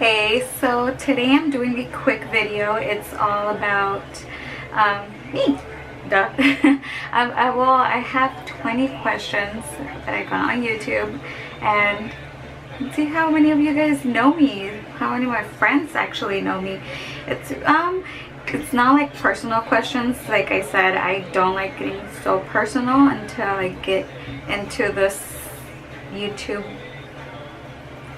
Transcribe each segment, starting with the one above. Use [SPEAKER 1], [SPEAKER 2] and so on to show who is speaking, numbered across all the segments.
[SPEAKER 1] Hey, so today I'm doing a quick video. It's all about me. Duh. I have 20 questions that I got on YouTube, and let's see how many of you guys know me, how many of my friends actually know me. It's not like personal questions. Like I said, I don't like getting so personal until I get into this YouTube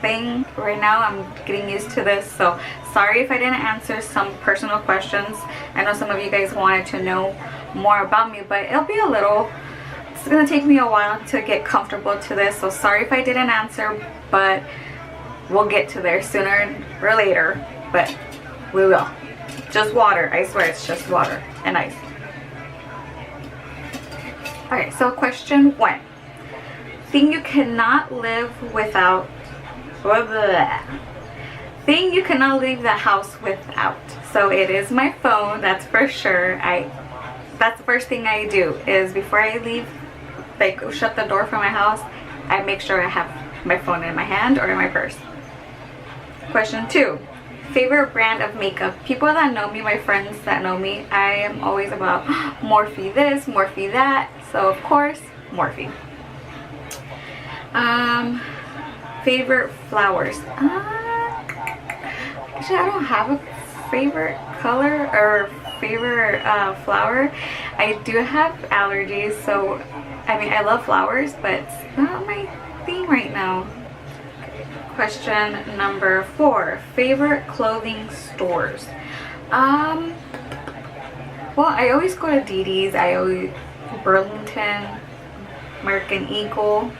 [SPEAKER 1] thing. Right now I'm getting used to this, so sorry if I didn't answer some personal questions. I know some of you guys wanted to know more about me, but it's gonna take me a while to get comfortable to this, so sorry if I didn't answer, but we'll get to there sooner or later. But we will. Just water, I swear, it's just water and ice. Okay, so question 1. Thing you cannot live without. Thing you cannot leave the house without. So it is my phone, that's for sure. That's the first thing I do, is before I leave, like shut the door for my house, I make sure I have my phone in my hand or in my purse. Question 2. Favorite brand of makeup. People that know me, my friends that know me, I am always about Morphe this, Morphe that. So of course, Morphe. Favorite flowers. Actually, I don't have a favorite color or favorite flower. I do have allergies, so I mean, I love flowers, but it's not my thing right now. Question number 4. Favorite clothing stores. Well, I always go to DD's. I always Burlington, American Eagle.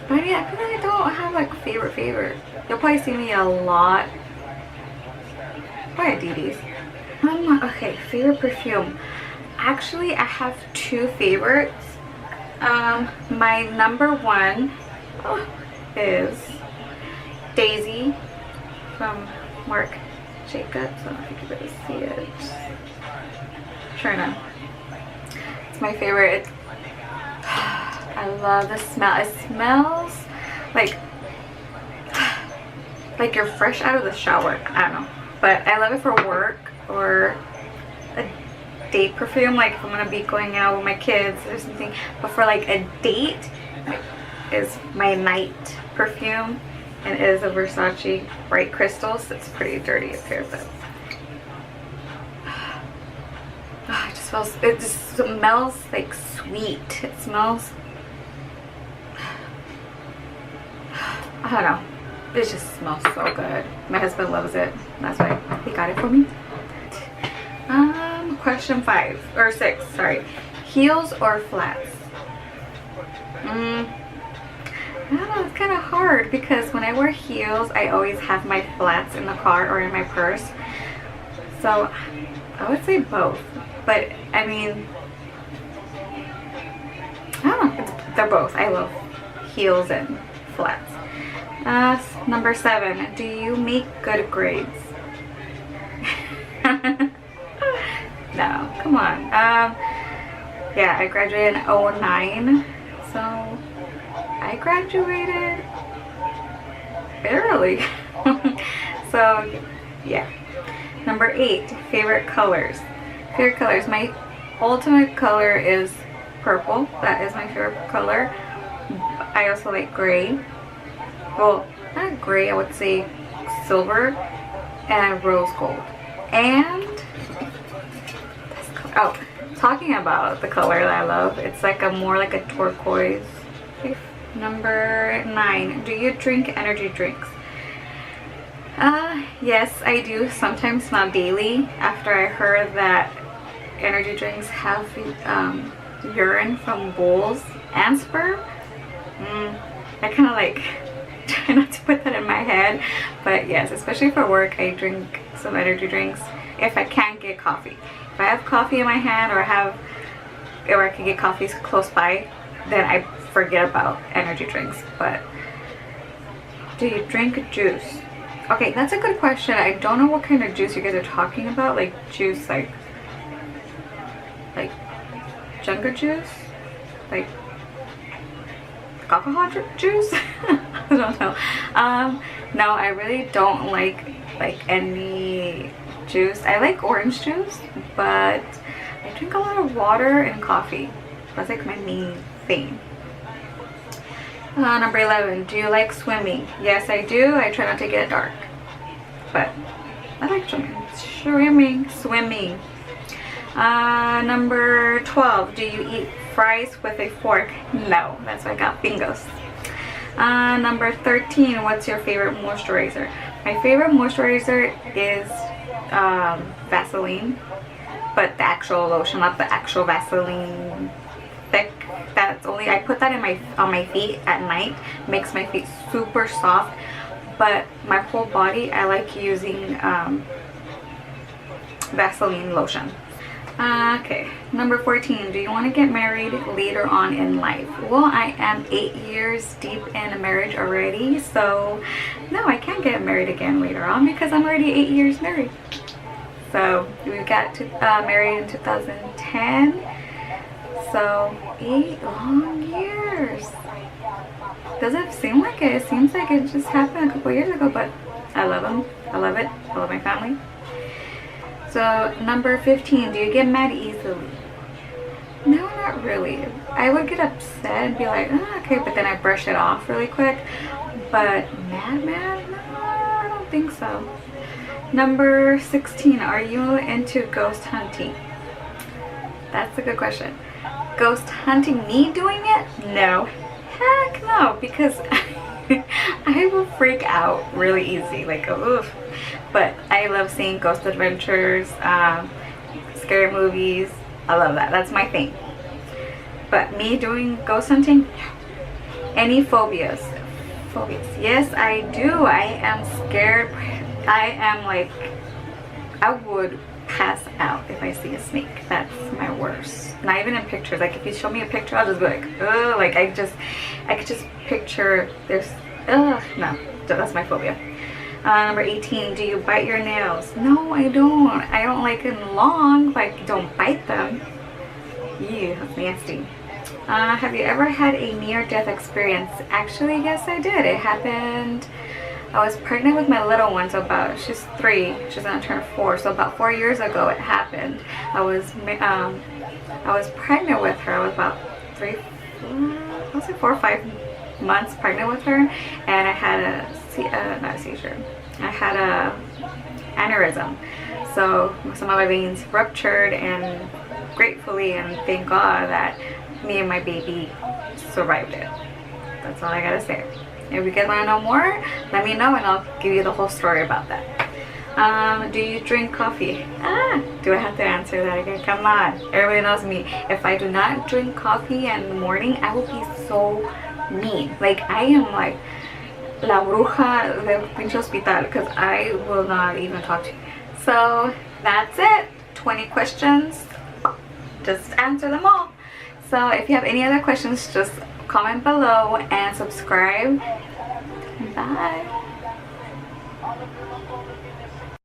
[SPEAKER 1] But yeah, I feel like I don't have like favorite. You'll probably see me a lot. Probably at DD's. Okay, favorite perfume. Actually, I have 2 favorites. My number 1 is Daisy from Marc Jacobs. I don't know if you can really see it. Sure enough. It's my favorite. I love the smell. It smells like you're fresh out of the shower. I don't know, but I love it for work or a date perfume, like if I'm gonna be going out with my kids or something. But for like a date, is my night perfume, and it is a Versace Bright Crystals. It's pretty dirty up here, but it just smells like sweet. It smells, I don't know, it just smells so good. My husband loves it, that's why he got it for me. Question 5 or 6, sorry. Heels or flats? I don't know, it's kind of hard because when I wear heels, I always have my flats in the car or in my purse. So I would say both, but I mean, I don't know, they're both. I love heels and flats. Number 7, do you make good grades? No, come on. Yeah, I graduated in 2009, so I graduated early. So yeah. Number 8, favorite colors. Favorite colors. My ultimate color is purple. That is my favorite color. I also like gray. Well, not gray, I would say silver and rose gold. And oh, talking about the color that I love, it's like more like a turquoise. Okay. Number 9, do you drink energy drinks? Yes, I do. Sometimes, not daily. After I heard that energy drinks have urine from bulls and sperm, I kind of like try not to put that in my head. But yes, especially for work, I drink some energy drinks if I can't get coffee. If I have coffee in my hand, or I can get coffee close by, then I forget about energy drinks. But do you drink juice? Okay, that's a good question. I don't know what kind of juice you guys are talking about. Like juice, like Jungle juice, like alcohol juice. I don't know. No, I really don't like any juice. I like orange juice, but I drink a lot of water and coffee. That's like my main thing. Number 11, do you like swimming? Yes, I do. I try not to get dark, but I like swimming. Number 12, do you eat fries with a fork? No, that's why I got fingers. Number 13, what's your favorite moisturizer? My favorite moisturizer is Vaseline, but the actual lotion, not the actual Vaseline thick. That's only, I put that in on my feet at night. Makes my feet super soft, but my whole body I like using Vaseline lotion. Okay, number 14, do you want to get married later on in life? Well, I am 8 years deep in a marriage already, so no, I can't get married again later on because I'm already 8 years married. So we got married in 2010, so 8 long years. Doesn't seem like it. It seems like it just happened a couple years ago, but I love him. I love it. I love my family. So number 15, do you get mad easily? No, not really. I would get upset and be like, oh, okay, but then I brush it off really quick. But mad? No, I don't think so. Number 16, are you into ghost hunting? That's a good question. Ghost hunting, me doing it? No. Heck no, because I will freak out really easy, like oof. But I love seeing ghost adventures, scary movies. I love that. That's my thing. But me doing ghost hunting? Any phobias? Yes, I do. I am scared. I am like, I would pass out if I see a snake. That's my worst. Not even in pictures. Like if you show me a picture, I'll just be like, ugh. Like I could just picture there's, ugh, no, that's my phobia. Number 18, do you bite your nails? No, I don't. I don't like them long, but I don't bite them. Ew, that's nasty. Have you ever had a near-death experience? Actually, yes, I did. It happened, I was pregnant with my little one, so she's 3, she's gonna turn 4, so about 4 years ago it happened. I was pregnant with her. I was about 4 or 5 months pregnant with her, and I had not a seizure. I had a aneurysm, so some of my veins ruptured, and gratefully and thank God that me and my baby survived it. That's all I gotta say. If you guys want to know more, let me know and I'll give you the whole story about that. Do you drink coffee? Do I have to answer that again? Come on, everybody knows me. If I do not drink coffee in the morning, I will be so mean. Like I am like la bruja del pinche hospital, because I will not even talk to you. So that's it. 20 questions. Just answer them all. So if you have any other questions, just comment below and subscribe. Bye.